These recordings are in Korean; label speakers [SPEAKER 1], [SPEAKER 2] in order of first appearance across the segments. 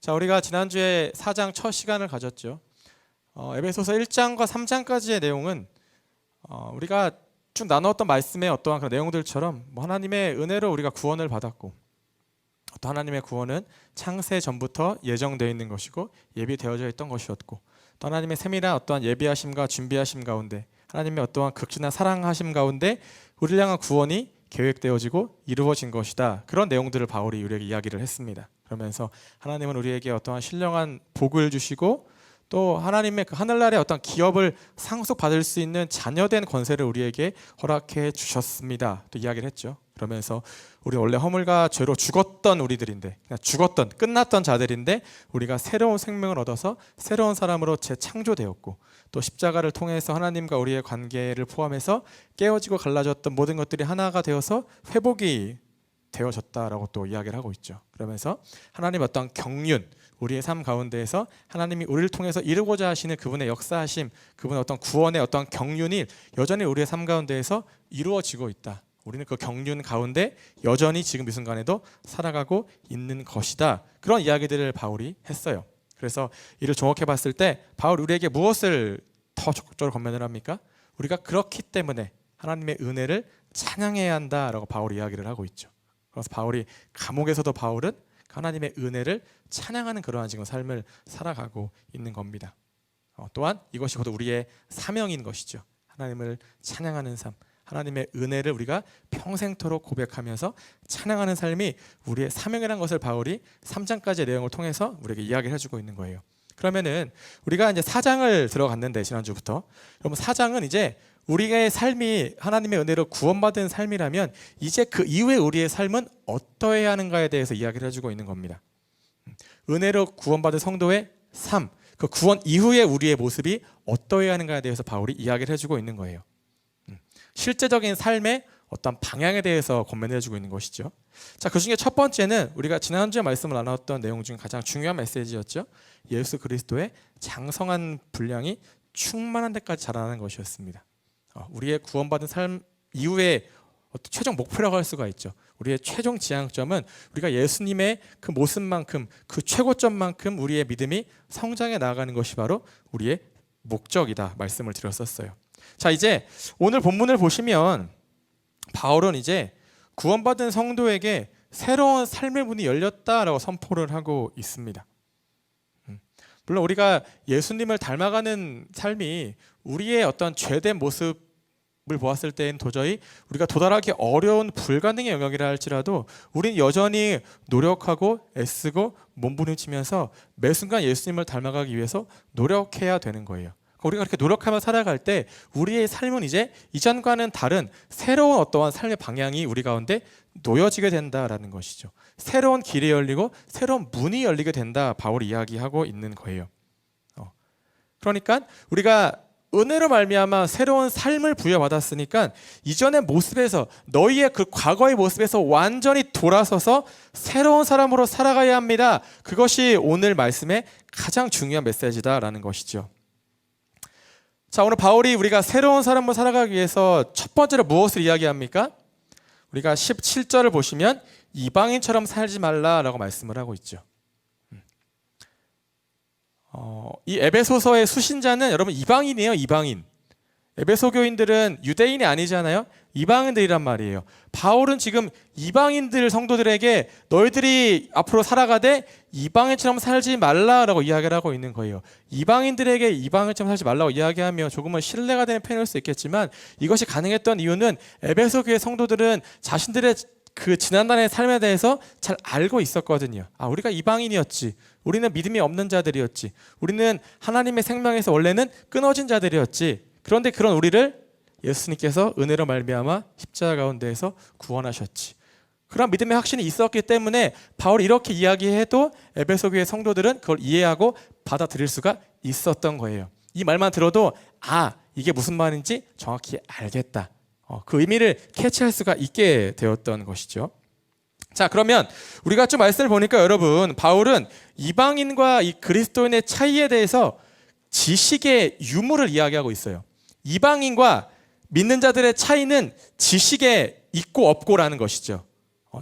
[SPEAKER 1] 자, 우리가 지난주에 4장 첫 시간을 가졌죠. 에베소서 1장과 3장까지의 내용은 우리가 쭉 나누었던 말씀의 어떠한 그런 내용들처럼 하나님의 은혜로 우리가 구원을 받았고, 또 하나님의 구원은 창세 전부터 예정되어 있는 것이고 예비되어져 있던 것이었고, 또 하나님의 세밀한 어떠한 예비하심과 준비하심 가운데, 하나님의 어떠한 극진한 사랑하심 가운데 우리를 향한 구원이 계획되어지고 이루어진 것이다. 그런 내용들을 바울이 우리에게 이야기를 했습니다. 그러면서 하나님은 우리에게 어떠한 신령한 복을 주시고, 또 하나님의 그 하늘나라의 어떤 기업을 상속받을 수 있는 자녀된 권세를 우리에게 허락해 주셨습니다. 또 이야기를 했죠. 그러면서 우리 원래 허물과 죄로 죽었던 우리들인데, 그냥 죽었던 끝났던 자들인데 우리가 새로운 생명을 얻어서 새로운 사람으로 재창조되었고, 또 십자가를 통해서 하나님과 우리의 관계를 포함해서 깨어지고 갈라졌던 모든 것들이 하나가 되어서 회복이 되어졌다라고 또 이야기를 하고 있죠. 그러면서 하나님의 어떤 경륜, 우리의 삶 가운데에서 하나님이 우리를 통해서 이루고자 하시는 그분의 역사하심, 그분의 어떤 구원의 어떤 경륜이 여전히 우리의 삶 가운데에서 이루어지고 있다. 우리는 그 경륜 가운데 여전히 지금 이 순간에도 살아가고 있는 것이다. 그런 이야기들을 바울이 했어요. 그래서 이를 종합해 봤을 때 바울이 우리에게 무엇을 더 적극적으로 권면을 합니까? 우리가 그렇기 때문에 하나님의 은혜를 찬양해야 한다라고 바울이 이야기를 하고 있죠. 그래서 바울이 감옥에서도 바울은 하나님의 은혜를 찬양하는 그러한 지금 삶을 살아가고 있는 겁니다. 또한 이것이 곧 우리의 사명인 것이죠. 하나님을 찬양하는 삶, 하나님의 은혜를 우리가 평생토록 고백하면서 찬양하는 삶이 우리의 사명이라는 것을 바울이 3장까지의 내용을 통해서 우리에게 이야기를 해주고 있는 거예요. 그러면은 우리가 이제 4장을 들어갔는데, 지난주부터 여러분 4장은 이제 우리의 삶이 하나님의 은혜로 구원받은 삶이라면 이제 그 이후에 우리의 삶은 어떠해야 하는가에 대해서 이야기를 해주고 있는 겁니다. 은혜로 구원받은 성도의 삶, 그 구원 이후에 우리의 모습이 어떠해야 하는가에 대해서 바울이 이야기를 해주고 있는 거예요. 실제적인 삶의 어떤 방향에 대해서 권면해 주고 있는 것이죠. 자, 그 중에 첫 번째는 우리가 지난주에 말씀을 나눴던 내용 중 가장 중요한 메시지였죠. 예수 그리스도의 장성한 분량이 충만한 데까지 자라나는 것이었습니다. 우리의 구원받은 삶 이후에 최종 목표라고 할 수가 있죠. 우리의 최종 지향점은 우리가 예수님의 그 모습만큼, 그 최고점만큼 우리의 믿음이 성장해 나아가는 것이 바로 우리의 목적이다 말씀을 드렸었어요. 자, 이제 오늘 본문을 보시면 바울은 이제 구원받은 성도에게 새로운 삶의 문이 열렸다라고 선포를 하고 있습니다. 물론 우리가 예수님을 닮아가는 삶이 우리의 어떤 죄된 모습을 보았을 때는 도저히 우리가 도달하기 어려운 불가능의 영역이라 할지라도 우리는 여전히 노력하고 애쓰고 몸부림치면서 매 순간 예수님을 닮아가기 위해서 노력해야 되는 거예요. 우리가 그렇게 노력하며 살아갈 때 우리의 삶은 이제 이전과는 다른 새로운 어떠한 삶의 방향이 우리 가운데 놓여지게 된다라는 것이죠. 새로운 길이 열리고 새로운 문이 열리게 된다, 바울이 이야기하고 있는 거예요. 그러니까 우리가 은혜로 말미암아 새로운 삶을 부여받았으니까 이전의 모습에서, 너희의 그 과거의 모습에서 완전히 돌아서서 새로운 사람으로 살아가야 합니다. 그것이 오늘 말씀의 가장 중요한 메시지다라는 것이죠. 자, 오늘 바울이 우리가 새로운 사람으로 살아가기 위해서 첫 번째로 무엇을 이야기합니까? 우리가 17절을 보시면 이방인처럼 살지 말라라고 말씀을 하고 있죠. 이 에베소서의 수신자는 여러분 이방인이에요. 이방인. 에베소 교인들은 유대인이 아니잖아요. 이방인들이란 말이에요. 바울은 지금 이방인들 성도들에게 너희들이 앞으로 살아가되 이방인처럼 살지 말라라고 이야기를 하고 있는 거예요. 이방인들에게 이방인처럼 살지 말라고 이야기하며 조금은 신뢰가 되는 표현일 수 있겠지만, 이것이 가능했던 이유는 에베소 교회 성도들은 자신들의 그 지난날의 삶에 대해서 잘 알고 있었거든요. 우리가 이방인이었지, 우리는 믿음이 없는 자들이었지, 우리는 하나님의 생명에서 원래는 끊어진 자들이었지. 그런데 그런 우리를 예수님께서 은혜로 말미암아 십자가 가운데에서 구원하셨지. 그런 믿음의 확신이 있었기 때문에 바울이 이렇게 이야기해도 에베소 교회 성도들은 그걸 이해하고 받아들일 수가 있었던 거예요. 이 말만 들어도 이게 무슨 말인지 정확히 알겠다, 그 의미를 캐치할 수가 있게 되었던 것이죠. 자, 그러면 우리가 좀 말씀을 보니까 여러분, 바울은 이방인과 이 그리스도인의 차이에 대해서 지식의 유무를 이야기하고 있어요. 이방인과 믿는 자들의 차이는 지식에 있고 없고라는 것이죠.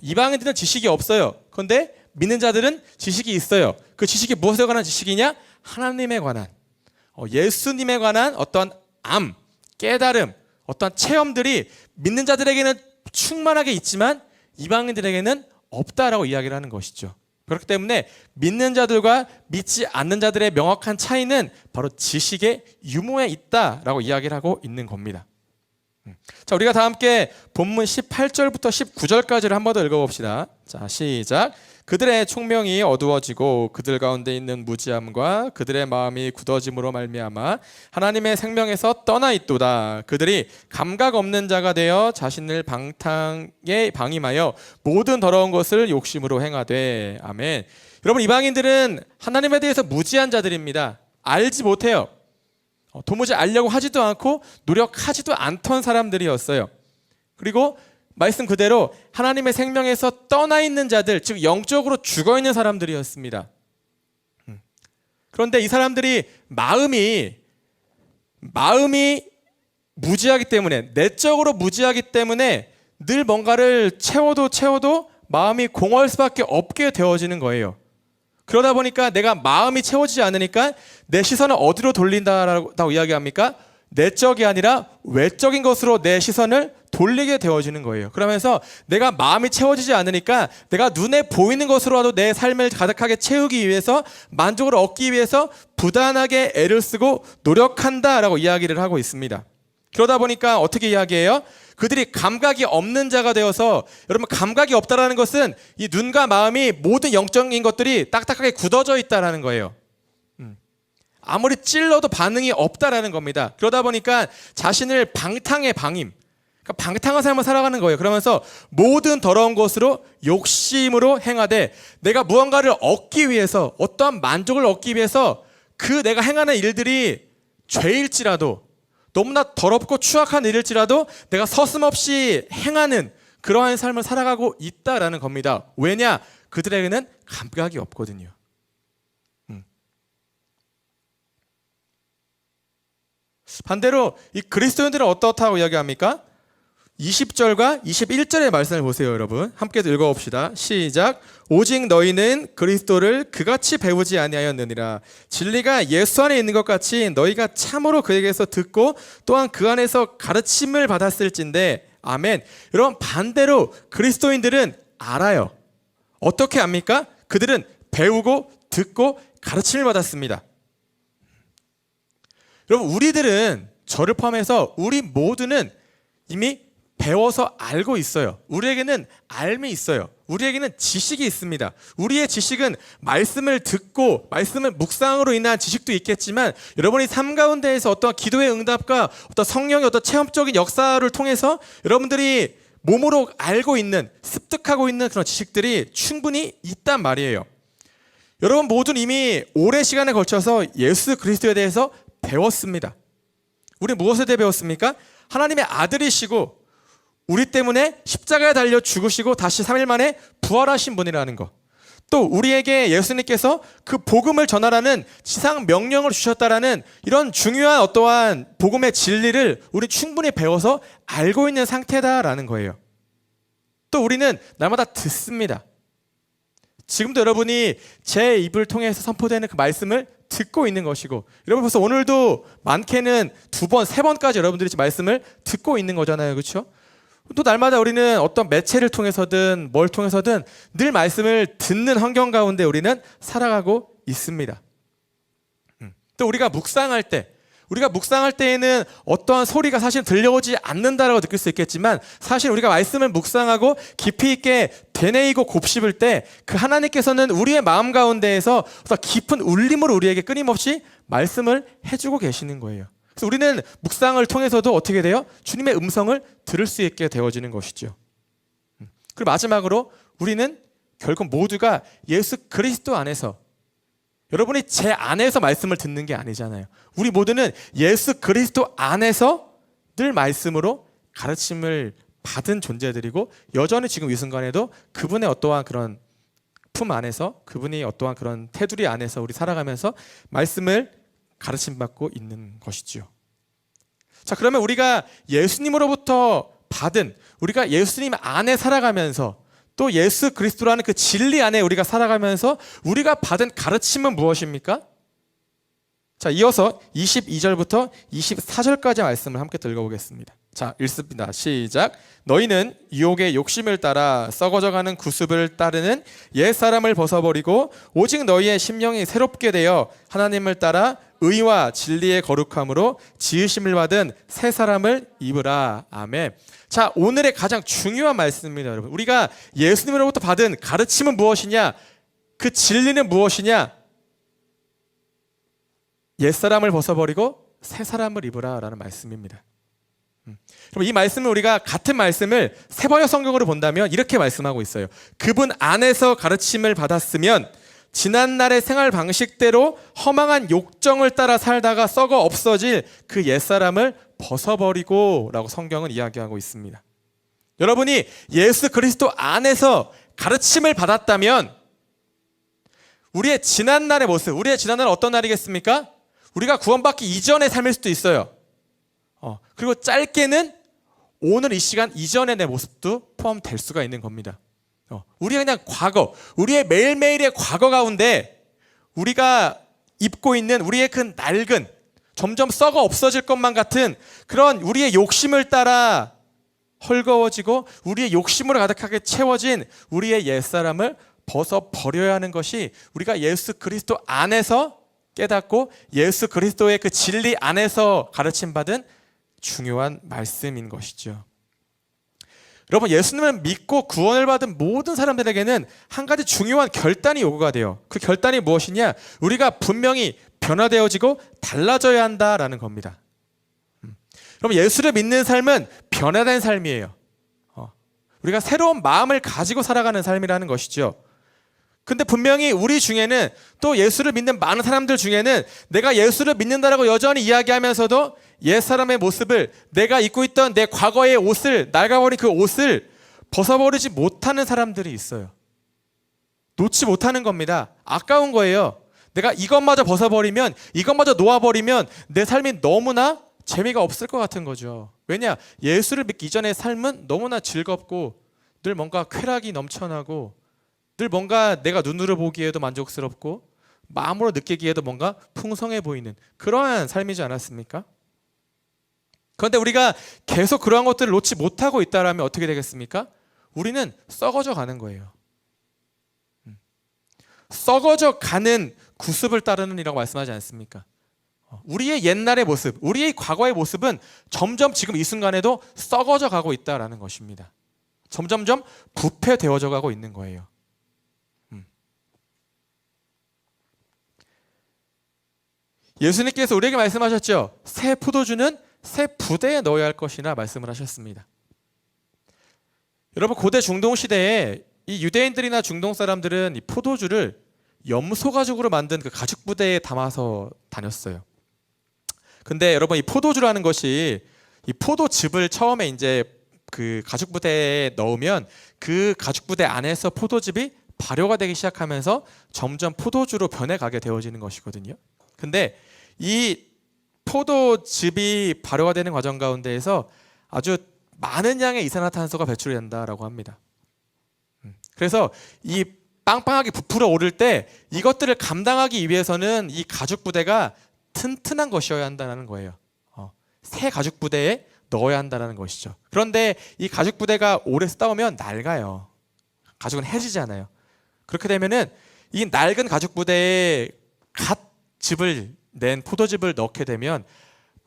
[SPEAKER 1] 이방인들은 지식이 없어요. 그런데 믿는 자들은 지식이 있어요. 그 지식이 무엇에 관한 지식이냐? 하나님에 관한, 예수님에 관한 어떤 깨달음, 어떤 체험들이 믿는 자들에게는 충만하게 있지만 이방인들에게는 없다라고 이야기를 하는 것이죠. 그렇기 때문에 믿는 자들과 믿지 않는 자들의 명확한 차이는 바로 지식의 유무에 있다라고 이야기를 하고 있는 겁니다. 자, 우리가 다 함께 본문 18절부터 19절까지를 한 번 더 읽어봅시다. 자, 시작. 그들의 총명이 어두워지고 그들 가운데 있는 무지함과 그들의 마음이 굳어짐으로 말미암아 하나님의 생명에서 떠나 있도다. 그들이 감각 없는 자가 되어 자신을 방탕에 방임하여 모든 더러운 것을 욕심으로 행하되. 아멘. 여러분, 이방인들은 하나님에 대해서 무지한 자들입니다. 알지 못해요. 도무지 알려고 하지도 않고 노력하지도 않던 사람들이었어요. 그리고 말씀 그대로 하나님의 생명에서 떠나 있는 자들, 즉 영적으로 죽어 있는 사람들이었습니다. 그런데 이 사람들이 마음이 무지하기 때문에, 내적으로 무지하기 때문에 늘 뭔가를 채워도 마음이 공허할 수밖에 없게 되어지는 거예요. 그러다 보니까 내가 마음이 채워지지 않으니까 내 시선을 어디로 돌린다고 이야기합니까? 내적이 아니라 외적인 것으로 내 시선을 돌리게 되어지는 거예요. 그러면서 내가 마음이 채워지지 않으니까 내가 눈에 보이는 것으로라도 내 삶을 가득하게 채우기 위해서, 만족을 얻기 위해서 부단하게 애를 쓰고 노력한다라고 이야기를 하고 있습니다. 그러다 보니까 어떻게 이야기해요? 그들이 감각이 없는 자가 되어서, 여러분, 감각이 없다라는 것은 이 눈과 마음이 모든 영적인 것들이 딱딱하게 굳어져 있다라는 거예요. 아무리 찔러도 반응이 없다라는 겁니다. 그러다 보니까 자신을 방탕에 방임, 그러니까 방탕한 삶을 살아가는 거예요. 그러면서 모든 더러운 것으로 욕심으로 행하되, 내가 무언가를 얻기 위해서, 어떠한 만족을 얻기 위해서 그 내가 행하는 일들이 죄일지라도, 너무나 더럽고 추악한 일일지라도 내가 서슴없이 행하는 그러한 삶을 살아가고 있다라는 겁니다. 왜냐? 그들에게는 감각이 없거든요. 반대로 이 그리스도인들은 어떻다고 이야기합니까? 20절과 21절의 말씀을 보세요, 여러분. 함께 읽어봅시다. 시작. 오직 너희는 그리스도를 그같이 배우지 아니하였느니라. 진리가 예수 안에 있는 것 같이 너희가 참으로 그에게서 듣고 또한 그 안에서 가르침을 받았을진데. 아멘. 여러분, 반대로 그리스도인들은 알아요. 어떻게 압니까? 그들은 배우고 듣고 가르침을 받았습니다. 여러분, 우리들은, 저를 포함해서 우리 모두는 이미 배워서 알고 있어요. 우리에게는 알미 있어요. 우리에게는 지식이 있습니다. 우리의 지식은 말씀을 듣고 말씀을 묵상으로 인한 지식도 있겠지만, 여러분이 삶 가운데에서 어떤 기도의 응답과 어떤 성령의 어떤 체험적인 역사를 통해서 여러분들이 몸으로 알고 있는, 습득하고 있는 그런 지식들이 충분히 있단 말이에요. 여러분 모두는 이미 오랜 시간에 걸쳐서 예수 그리스도에 대해서 배웠습니다. 우리 무엇에 대해 배웠습니까? 하나님의 아들이시고 우리 때문에 십자가에 달려 죽으시고 다시 3일 만에 부활하신 분이라는 것. 또 우리에게 예수님께서 그 복음을 전하라는 지상 명령을 주셨다라는 이런 중요한 어떠한 복음의 진리를 우리 충분히 배워서 알고 있는 상태다라는 거예요. 또 우리는 날마다 듣습니다. 지금도 여러분이 제 입을 통해서 선포되는 그 말씀을 듣고 있는 것이고, 여러분 벌써 오늘도 많게는 2번, 3번까지 여러분들이 말씀을 듣고 있는 거잖아요. 그렇죠? 또 날마다 우리는 어떤 매체를 통해서든 뭘 통해서든 늘 말씀을 듣는 환경 가운데 우리는 살아가고 있습니다. 또 우리가 묵상할 때에는 어떠한 소리가 사실 들려오지 않는다라고 느낄 수 있겠지만, 사실 우리가 말씀을 묵상하고 깊이 있게 되뇌이고 곱씹을 때 그 하나님께서는 우리의 마음 가운데에서 깊은 울림으로 우리에게 끊임없이 말씀을 해주고 계시는 거예요. 그래서 우리는 묵상을 통해서도 어떻게 돼요? 주님의 음성을 들을 수 있게 되어지는 것이죠. 그리고 마지막으로 우리는 결국 모두가 예수 그리스도 안에서, 여러분이 제 안에서 말씀을 듣는 게 아니잖아요. 우리 모두는 예수 그리스도 안에서 늘 말씀으로 가르침을 받은 존재들이고, 여전히 지금 이 순간에도 그분의 어떠한 그런 품 안에서, 그분이 어떠한 그런 테두리 안에서 우리 살아가면서 말씀을 가르침받고 있는 것이지요. 자, 그러면 우리가 예수님으로부터 받은, 우리가 예수님 안에 살아가면서 또 예수 그리스도라는 그 진리 안에 우리가 살아가면서 우리가 받은 가르침은 무엇입니까? 자, 이어서 22절부터 24절까지 말씀을 함께 읽어보겠습니다. 자, 읽습니다. 시작. 너희는 유혹의 욕심을 따라 썩어져가는 구습을 따르는 옛사람을 벗어버리고 오직 너희의 심령이 새롭게 되어 하나님을 따라 의와 진리의 거룩함으로 지으심을 받은 새 사람을 입으라. 아멘. 자, 오늘의 가장 중요한 말씀입니다, 여러분. 우리가 예수님으로부터 받은 가르침은 무엇이냐? 그 진리는 무엇이냐? 옛사람을 벗어버리고 새 사람을 입으라 라는 말씀입니다. 그럼 이 말씀을 우리가 같은 말씀을 세번역 성경으로 본다면 이렇게 말씀하고 있어요. 그분 안에서 가르침을 받았으면 지난날의 생활 방식대로 허망한 욕정을 따라 살다가 썩어 없어질 그 옛사람을 벗어버리고 라고 성경은 이야기하고 있습니다. 여러분이 예수 그리스도 안에서 가르침을 받았다면 우리의 지난날의 모습, 우리의 지난날은 어떤 날이겠습니까? 우리가 구원받기 이전의 삶일 수도 있어요. 그리고 짧게는 오늘 이 시간 이전의 내 모습도 포함될 수가 있는 겁니다. 우리가 그냥 과거, 우리의 매일매일의 과거 가운데 우리가 입고 있는 우리의 그 낡은 점점 썩어 없어질 것만 같은 그런 우리의 욕심을 따라 헐거워지고 우리의 욕심으로 가득하게 채워진 우리의 옛사람을 벗어버려야 하는 것이 우리가 예수 그리스도 안에서 깨닫고 예수 그리스도의 그 진리 안에서 가르침받은 중요한 말씀인 것이죠. 여러분, 예수님을 믿고 구원을 받은 모든 사람들에게는 한 가지 중요한 결단이 요구가 돼요. 그 결단이 무엇이냐? 우리가 분명히 변화되어지고 달라져야 한다라는 겁니다. 그럼 예수를 믿는 삶은 변화된 삶이에요. 우리가 새로운 마음을 가지고 살아가는 삶이라는 것이죠. 근데 분명히 우리 중에는 또 예수를 믿는 많은 사람들 중에는 내가 예수를 믿는다라고 여전히 이야기하면서도 옛사람의 모습을, 내가 입고 있던 내 과거의 옷을, 낡아버린 그 옷을 벗어버리지 못하는 사람들이 있어요. 놓지 못하는 겁니다. 아까운 거예요. 내가 이것마저 벗어버리면, 이것마저 놓아버리면 내 삶이 너무나 재미가 없을 것 같은 거죠. 왜냐? 예수를 믿기 이전의 삶은 너무나 즐겁고 늘 뭔가 쾌락이 넘쳐나고 늘 뭔가 내가 눈으로 보기에도 만족스럽고 마음으로 느끼기에도 뭔가 풍성해 보이는 그러한 삶이지 않았습니까? 그런데 우리가 계속 그러한 것들을 놓지 못하고 있다면 어떻게 되겠습니까? 우리는 썩어져 가는 거예요. 썩어져 가는 구습을 따르는 이라고 말씀하지 않습니까? 우리의 옛날의 모습, 우리의 과거의 모습은 점점 지금 이 순간에도 썩어져 가고 있다는 것입니다. 점점점 부패되어져 가고 있는 거예요. 예수님께서 우리에게 말씀하셨죠. 새 포도주는 새 부대에 넣어야 할 것이라 말씀을 하셨습니다. 여러분, 고대 중동 시대에 이 유대인들이나 중동 사람들은 이 포도주를 염소 가죽으로 만든 그 가죽 부대에 담아서 다녔어요. 근데 여러분, 이 포도주라는 것이 이 포도즙을 처음에 이제 그 가죽 부대에 넣으면 그 가죽 부대 안에서 포도즙이 발효가 되기 시작하면서 점점 포도주로 변해가게 되어지는 것이거든요. 근데 이 포도즙이 발효가 되는 과정 가운데에서 아주 많은 양의 이산화탄소가 배출이 된다라고 합니다. 그래서 이 빵빵하게 부풀어 오를 때 이것들을 감당하기 위해서는 이 가죽 부대가 튼튼한 것이어야 한다는 거예요. 새 가죽 부대에 넣어야 한다는 것이죠. 그런데 이 가죽 부대가 오래 쓰다 보면 낡아요. 가죽은 해지잖아요. 그렇게 되면은 이 낡은 가죽 부대에 갓 즙을 낸 포도즙을 넣게 되면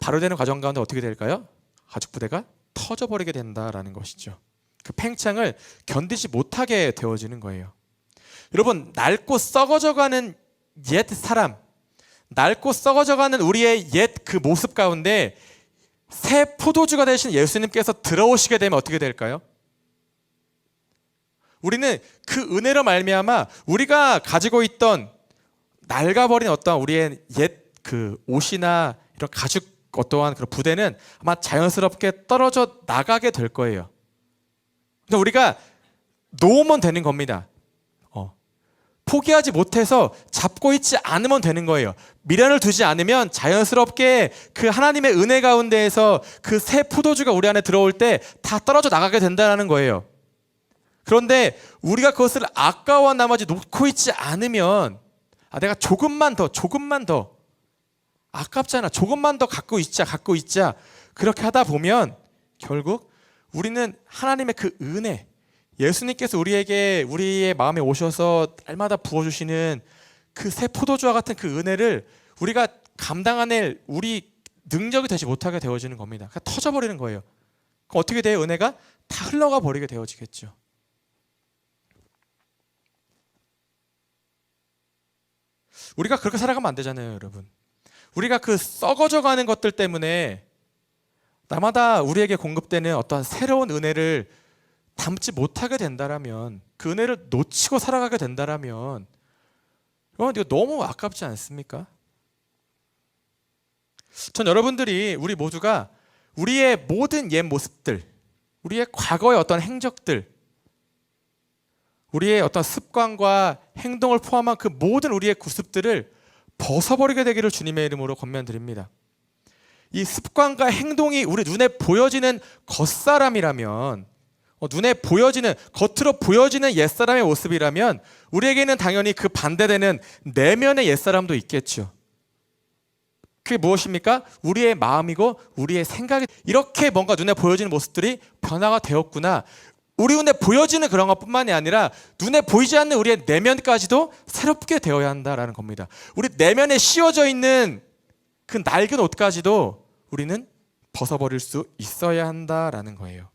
[SPEAKER 1] 발효되는 과정 가운데 어떻게 될까요? 가죽 부대가 터져버리게 된다라는 것이죠. 그 팽창을 견디지 못하게 되어지는 거예요. 여러분, 낡고 썩어져가는 옛 사람, 낡고 썩어져가는 우리의 옛 그 모습 가운데 새 포도주가 되신 예수님께서 들어오시게 되면 어떻게 될까요? 우리는 그 은혜로 말미암아 우리가 가지고 있던 낡아버린 어떠한 우리의 옛 그 옷이나 이런 가죽 어떠한 그런 부대는 아마 자연스럽게 떨어져 나가게 될 거예요. 근데 우리가 놓으면 되는 겁니다. 포기하지 못해서 잡고 있지 않으면 되는 거예요. 미련을 두지 않으면 자연스럽게 그 하나님의 은혜 가운데에서 그 새 포도주가 우리 안에 들어올 때 다 떨어져 나가게 된다는 거예요. 그런데 우리가 그것을 아까워한 나머지 놓고 있지 않으면 내가 조금만 더 아깝잖아. 조금만 더 갖고 있자. 그렇게 하다 보면 결국 우리는 하나님의 그 은혜, 예수님께서 우리에게 우리의 마음에 오셔서 날마다 부어주시는 그 새 포도주와 같은 그 은혜를 우리가 감당해낼 우리 능력이 되지 못하게 되어지는 겁니다. 그러니까 터져버리는 거예요. 그럼 어떻게 돼요? 은혜가 다 흘러가 버리게 되어지겠죠. 우리가 그렇게 살아가면 안 되잖아요, 여러분. 우리가 그 썩어져가는 것들 때문에 날마다 우리에게 공급되는 어떠한 새로운 은혜를 담지 못하게 된다라면, 그 은혜를 놓치고 살아가게 된다라면 이거 너무 아깝지 않습니까? 전 여러분들이, 우리 모두가 우리의 모든 옛 모습들, 우리의 과거의 어떤 행적들, 우리의 어떤 습관과 행동을 포함한 그 모든 우리의 구습들을 벗어버리게 되기를 주님의 이름으로 권면드립니다. 이 습관과 행동이 우리 눈에 보여지는 겉사람이라면, 눈에 보여지는, 겉으로 보여지는 옛사람의 모습이라면 우리에게는 당연히 그 반대되는 내면의 옛사람도 있겠죠. 그게 무엇입니까? 우리의 마음이고 우리의 생각이, 이렇게 뭔가 눈에 보여지는 모습들이 변화가 되었구나. 우리 눈에 보여지는 그런 것뿐만이 아니라 눈에 보이지 않는 우리의 내면까지도 새롭게 되어야 한다라는 겁니다. 우리 내면에 씌워져 있는 그 낡은 옷까지도 우리는 벗어버릴 수 있어야 한다라는 거예요.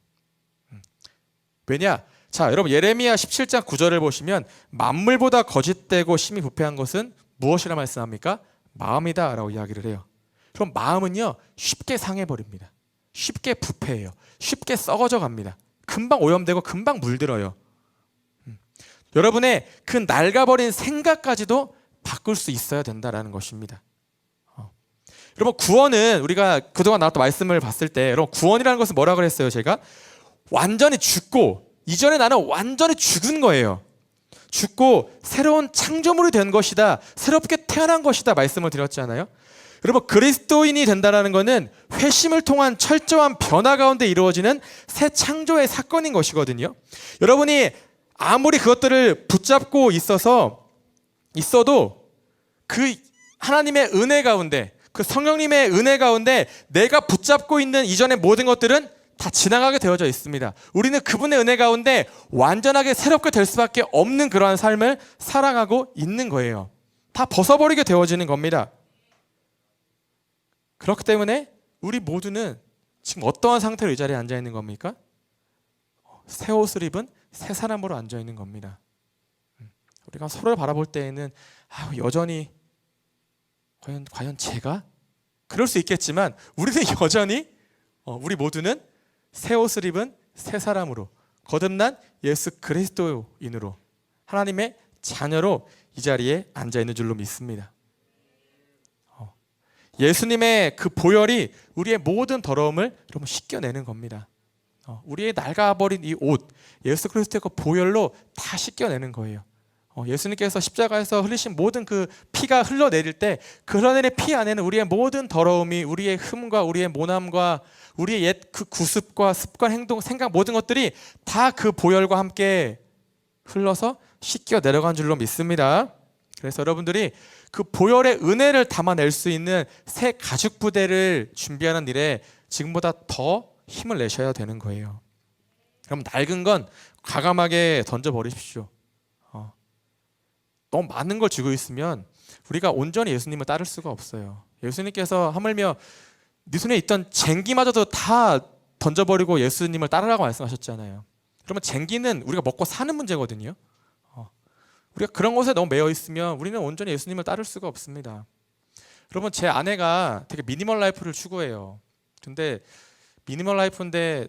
[SPEAKER 1] 왜냐? 자, 여러분, 예레미야 17장 9절을 보시면 만물보다 거짓되고 심히 부패한 것은 무엇이라 말씀합니까? 마음이다 라고 이야기를 해요. 그럼 마음은요, 쉽게 상해버립니다. 쉽게 부패해요. 쉽게 썩어져 갑니다. 금방 오염되고 금방 물들어요. 여러분의 그 낡아버린 생각까지도 바꿀 수 있어야 된다라는 것입니다. 여러분, 구원은 우리가 그동안 나왔던 말씀을 봤을 때, 여러분, 구원이라는 것은 뭐라 그랬어요? 제가 완전히 죽고, 이전에 나는 완전히 죽은 거예요. 죽고 새로운 창조물이 된 것이다, 새롭게 태어난 것이다 말씀을 드렸잖아요. 여러분, 그리스도인이 된다는 것은 회심을 통한 철저한 변화 가운데 이루어지는 새 창조의 사건인 것이거든요. 여러분이 아무리 그것들을 붙잡고 있어도 그 하나님의 은혜 가운데, 그 성령님의 은혜 가운데 내가 붙잡고 있는 이전의 모든 것들은 다 지나가게 되어져 있습니다. 우리는 그분의 은혜 가운데 완전하게 새롭게 될 수밖에 없는 그러한 삶을 살아가고 있는 거예요. 다 벗어버리게 되어지는 겁니다. 그렇기 때문에 우리 모두는 지금 어떠한 상태로 이 자리에 앉아 있는 겁니까? 새 옷을 입은 새 사람으로 앉아 있는 겁니다. 우리가 서로를 바라볼 때에는 여전히 과연 제가? 그럴 수 있겠지만 우리는 여전히 우리 모두는 새 옷을 입은 새 사람으로, 거듭난 예수 그리스도인으로, 하나님의 자녀로 이 자리에 앉아 있는 줄로 믿습니다. 예수님의 그 보혈이 우리의 모든 더러움을 여러분 씻겨내는 겁니다. 우리의 낡아버린 이 옷, 예수 그리스도의 그 보혈로 다 씻겨내는 거예요. 예수님께서 십자가에서 흘리신 모든 그 피가 흘러내릴 때 그 흘러내린 피 안에는 우리의 모든 더러움이, 우리의 흠과 우리의 모남과 우리의 옛 그 구습과 습관, 행동, 생각 모든 것들이 다 그 보혈과 함께 흘러서 씻겨 내려간 줄로 믿습니다. 그래서 여러분들이 그 보혈의 은혜를 담아낼 수 있는 새 가죽 부대를 준비하는 일에 지금보다 더 힘을 내셔야 되는 거예요. 그럼 낡은 건 과감하게 던져버리십시오. 너무 많은 걸 쥐고 있으면 우리가 온전히 예수님을 따를 수가 없어요. 예수님께서 하물며 네 손에 있던 쟁기마저도 다 던져버리고 예수님을 따르라고 말씀하셨잖아요. 그러면 쟁기는 우리가 먹고 사는 문제거든요. 우리가 그런 것에 너무 매여 있으면 우리는 온전히 예수님을 따를 수가 없습니다. 여러분, 제 아내가 되게 미니멀 라이프를 추구해요. 근데 미니멀 라이프인데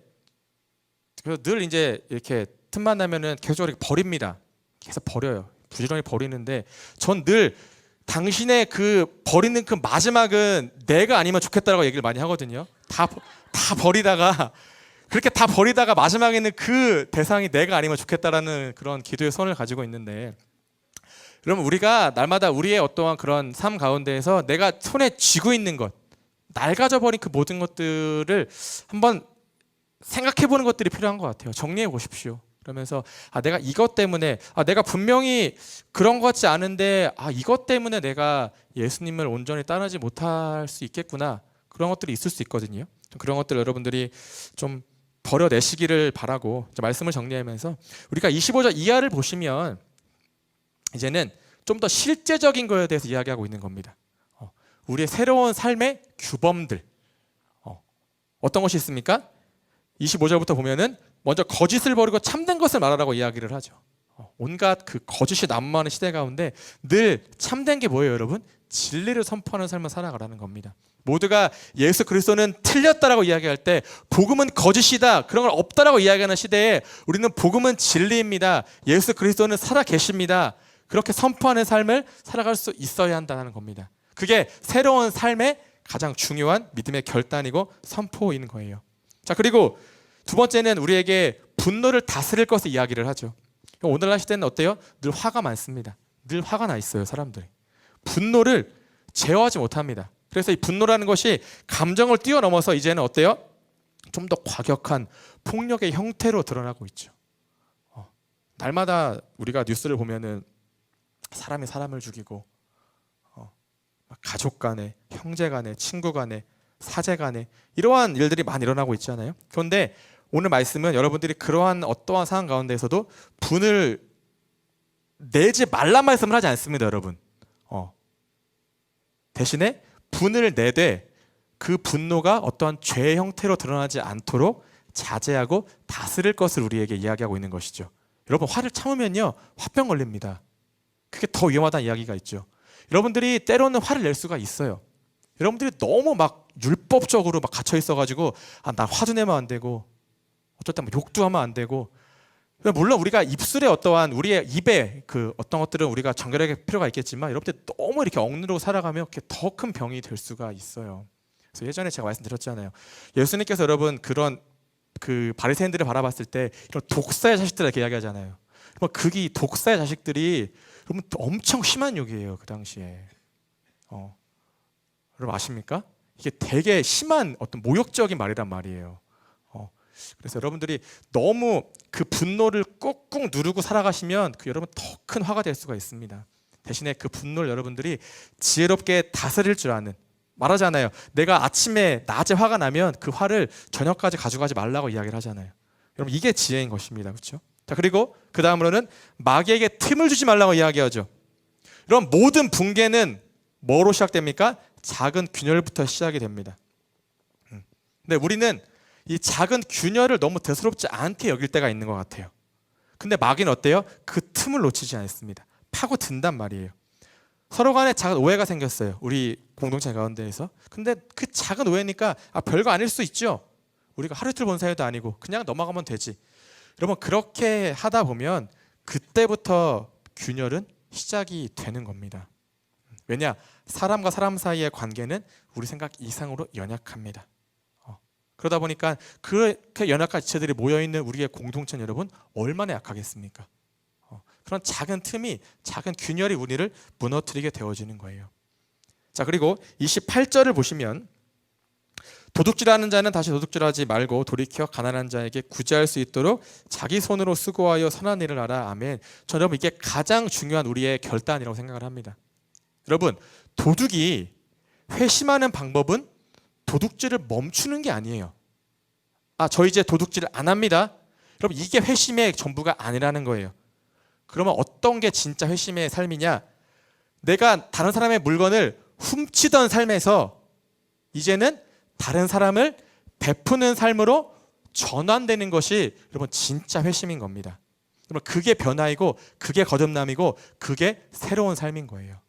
[SPEAKER 1] 늘 이제 이렇게 틈만 나면은 계속 이렇게 버립니다. 계속 버려요. 부지런히 버리는데 전 늘 당신의 그 버리는 그 마지막은 내가 아니면 좋겠다라고 얘기를 많이 하거든요. 다 버리다가, 그렇게 다 버리다가 마지막에는 그 대상이 내가 아니면 좋겠다라는 그런 기도의 손을 가지고 있는데, 여러분, 우리가 날마다 우리의 어떠한 그런 삶 가운데에서 내가 손에 쥐고 있는 것, 낡아져 버린 그 모든 것들을 한번 생각해 보는 것들이 필요한 것 같아요. 정리해 보십시오. 그러면서 내가 이것 때문에 내가 분명히 그런 것 같지 않은데 이것 때문에 내가 예수님을 온전히 따르지 못할 수 있겠구나. 그런 것들이 있을 수 있거든요. 그런 것들 여러분들이 좀 버려내시기를 바라고 말씀을 정리하면서 우리가 25절 이하를 보시면 이제는 좀 더 실제적인 거에 대해서 이야기하고 있는 겁니다. 우리의 새로운 삶의 규범들 어떤 것이 있습니까? 25절부터 보면은 먼저 거짓을 버리고 참된 것을 말하라고 이야기를 하죠. 온갖 그 거짓이 난무하는 시대 가운데 늘 참된 게 뭐예요, 여러분? 진리를 선포하는 삶을 살아가라는 겁니다. 모두가 예수 그리스도는 틀렸다라고 이야기할 때 복음은 거짓이다, 그런 걸 없다라고 이야기하는 시대에 우리는 복음은 진리입니다, 예수 그리스도는 살아 계십니다, 그렇게 선포하는 삶을 살아갈 수 있어야 한다는 겁니다. 그게 새로운 삶의 가장 중요한 믿음의 결단이고 선포인 거예요. 자, 그리고 두 번째는 우리에게 분노를 다스릴 것을 이야기를 하죠. 오늘날 시대는 어때요? 늘 화가 많습니다. 늘 화가 나 있어요, 사람들이. 분노를 제어하지 못합니다. 그래서 이 분노라는 것이 감정을 뛰어넘어서 이제는 어때요? 좀 더 과격한 폭력의 형태로 드러나고 있죠. 날마다 우리가 뉴스를 보면은 사람이 사람을 죽이고 가족 간에, 형제 간에, 친구 간에, 사제 간에 이러한 일들이 많이 일어나고 있잖아요. 그런데 오늘 말씀은 여러분들이 그러한 어떠한 상황 가운데에서도 분을 내지 말란 말씀을 하지 않습니다, 여러분. 대신에 분을 내되 그 분노가 어떠한 죄의 형태로 드러나지 않도록 자제하고 다스릴 것을 우리에게 이야기하고 있는 것이죠. 여러분, 화를 참으면요 화병 걸립니다. 그게 더 위험하다는 이야기가 있죠. 여러분들이 때로는 화를 낼 수가 있어요. 여러분들이 너무 막 율법적으로 막 갇혀 있어가지고 난 화도 내면 안 되고 어쩔 때 욕도 하면 안 되고, 물론 우리가 입술에 어떠한 우리의 입에 그 어떤 것들은 우리가 정결할 필요가 있겠지만 여러분들 너무 이렇게 억누르고 살아가면 더 큰 병이 될 수가 있어요. 그래서 예전에 제가 말씀드렸잖아요. 예수님께서 여러분 그런 그 바리새인들을 바라봤을 때 이런 독사의 자식들 이렇게 이야기하잖아요. 그게 독사의 자식들이 여러분 엄청 심한 욕이에요, 그 당시에. 여러분 아십니까? 이게 되게 심한 어떤 모욕적인 말이란 말이에요. 그래서 여러분들이 너무 그 분노를 꾹꾹 누르고 살아가시면 여러분 더 큰 화가 될 수가 있습니다. 대신에 그 분노를 여러분들이 지혜롭게 다스릴 줄 아는, 말하잖아요. 내가 아침에 낮에 화가 나면 그 화를 저녁까지 가져가지 말라고 이야기를 하잖아요. 여러분 이게 지혜인 것입니다, 그렇죠? 자, 그리고 그 다음으로는 마귀에게 틈을 주지 말라고 이야기하죠. 여러분 모든 붕괴는 뭐로 시작됩니까? 작은 균열부터 시작이 됩니다. 근데 우리는 이 작은 균열을 너무 대수롭지 않게 여길 때가 있는 것 같아요. 근데 마귀는 어때요? 그 틈을 놓치지 않습니다. 파고든단 말이에요. 서로 간에 작은 오해가 생겼어요, 우리 공동체 가운데에서. 근데 그 작은 오해니까 별거 아닐 수 있죠. 우리가 하루 이틀 본 사이도 아니고 그냥 넘어가면 되지. 여러분 그렇게 하다 보면 그때부터 균열은 시작이 되는 겁니다. 왜냐? 사람과 사람 사이의 관계는 우리 생각 이상으로 연약합니다. 그러다 보니까 그렇게 연약한 지체들이 모여있는 우리의 공동체는 여러분 얼마나 약하겠습니까? 그런 작은 틈이, 작은 균열이 우리를 무너뜨리게 되어지는 거예요. 자, 그리고 28절을 보시면 도둑질하는 자는 다시 도둑질하지 말고 돌이켜 가난한 자에게 구제할 수 있도록 자기 손으로 수고하여 선한 일을 하라. 아멘. 저는 여러분 이게 가장 중요한 우리의 결단이라고 생각을 합니다. 여러분 도둑이 회심하는 방법은 도둑질을 멈추는 게 아니에요. 저 이제 도둑질을 안 합니다. 여러분 이게 회심의 전부가 아니라는 거예요. 그러면 어떤 게 진짜 회심의 삶이냐? 내가 다른 사람의 물건을 훔치던 삶에서 이제는 다른 사람을 베푸는 삶으로 전환되는 것이 여러분 진짜 회심인 겁니다. 여러분 그게 변화이고 그게 거듭남이고 그게 새로운 삶인 거예요.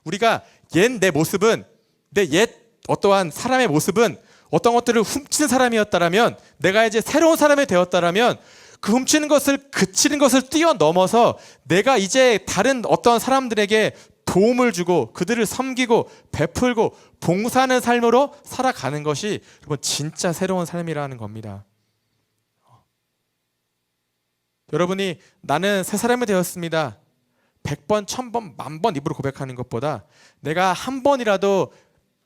[SPEAKER 1] 우리가 옛 내 모습은, 내 옛 어떠한 사람의 모습은 어떤 것들을 훔치는 사람이었다라면, 내가 이제 새로운 사람이 되었다라면 그 훔치는 것을, 그치는 것을 뛰어넘어서 내가 이제 다른 어떤 사람들에게 도움을 주고 그들을 섬기고 베풀고 봉사하는 삶으로 살아가는 것이 여러분 진짜 새로운 삶이라는 겁니다. 여러분이 나는 새 사람이 되었습니다 100번, 1000번, 10,000번 입으로 고백하는 것보다 내가 한 번이라도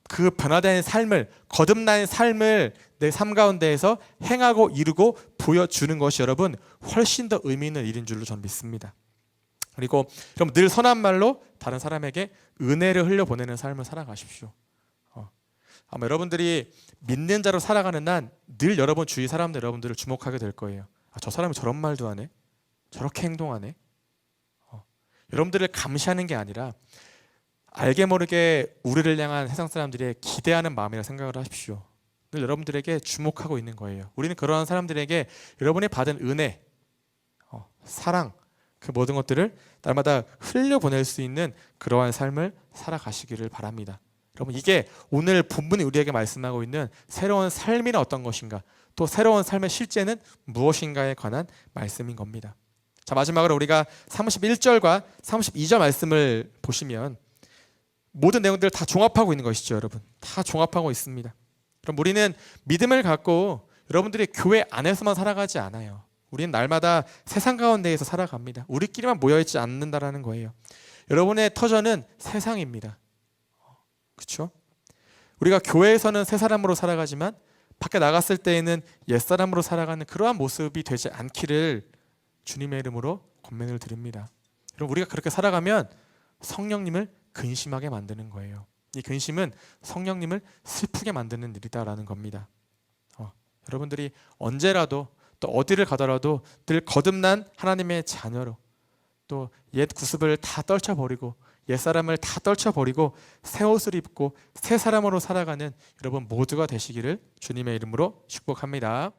[SPEAKER 1] 그 변화된 삶을, 거듭난 삶을 내 삶 가운데에서 행하고 이루고 보여주는 것이 여러분 훨씬 더 의미 있는 일인 줄로 저는 믿습니다. 그리고 여러분 늘 선한 말로 다른 사람에게 은혜를 흘려보내는 삶을 살아가십시오. 아마 여러분들이 믿는 자로 살아가는 한 늘 여러분 주위 사람들 여러분들을 주목하게 될 거예요. 저 사람이 저런 말도 하네, 저렇게 행동하네. 여러분들을 감시하는 게 아니라 알게 모르게 우리를 향한 세상 사람들이 기대하는 마음이라 생각을 하십시오. 늘 여러분들에게 주목하고 있는 거예요. 우리는 그러한 사람들에게 여러분이 받은 은혜, 사랑, 그 모든 것들을 날마다 흘려보낼 수 있는 그러한 삶을 살아가시기를 바랍니다. 여러분 이게 오늘 본문이 우리에게 말씀하고 있는 새로운 삶이란 어떤 것인가, 또 새로운 삶의 실제는 무엇인가에 관한 말씀인 겁니다. 자, 마지막으로 우리가 31절과 32절 말씀을 보시면 모든 내용들을 다 종합하고 있는 것이죠. 여러분 다 종합하고 있습니다. 그럼 우리는 믿음을 갖고 여러분들이 교회 안에서만 살아가지 않아요. 우리는 날마다 세상 가운데에서 살아갑니다. 우리끼리만 모여있지 않는다라는 거예요. 여러분의 터전은 세상입니다. 그렇죠? 우리가 교회에서는 새 사람으로 살아가지만 밖에 나갔을 때에는 옛사람으로 살아가는 그러한 모습이 되지 않기를 주님의 이름으로 권면을 드립니다. 여러분 우리가 그렇게 살아가면 성령님을 근심하게 만드는 거예요. 이 근심은 성령님을 슬프게 만드는 일이다라는 겁니다. 여러분들이 언제라도 또 어디를 가더라도 늘 거듭난 하나님의 자녀로 또 옛 구습을 다 떨쳐버리고 옛사람을 다 떨쳐버리고 새 옷을 입고 새 사람으로 살아가는 여러분 모두가 되시기를 주님의 이름으로 축복합니다.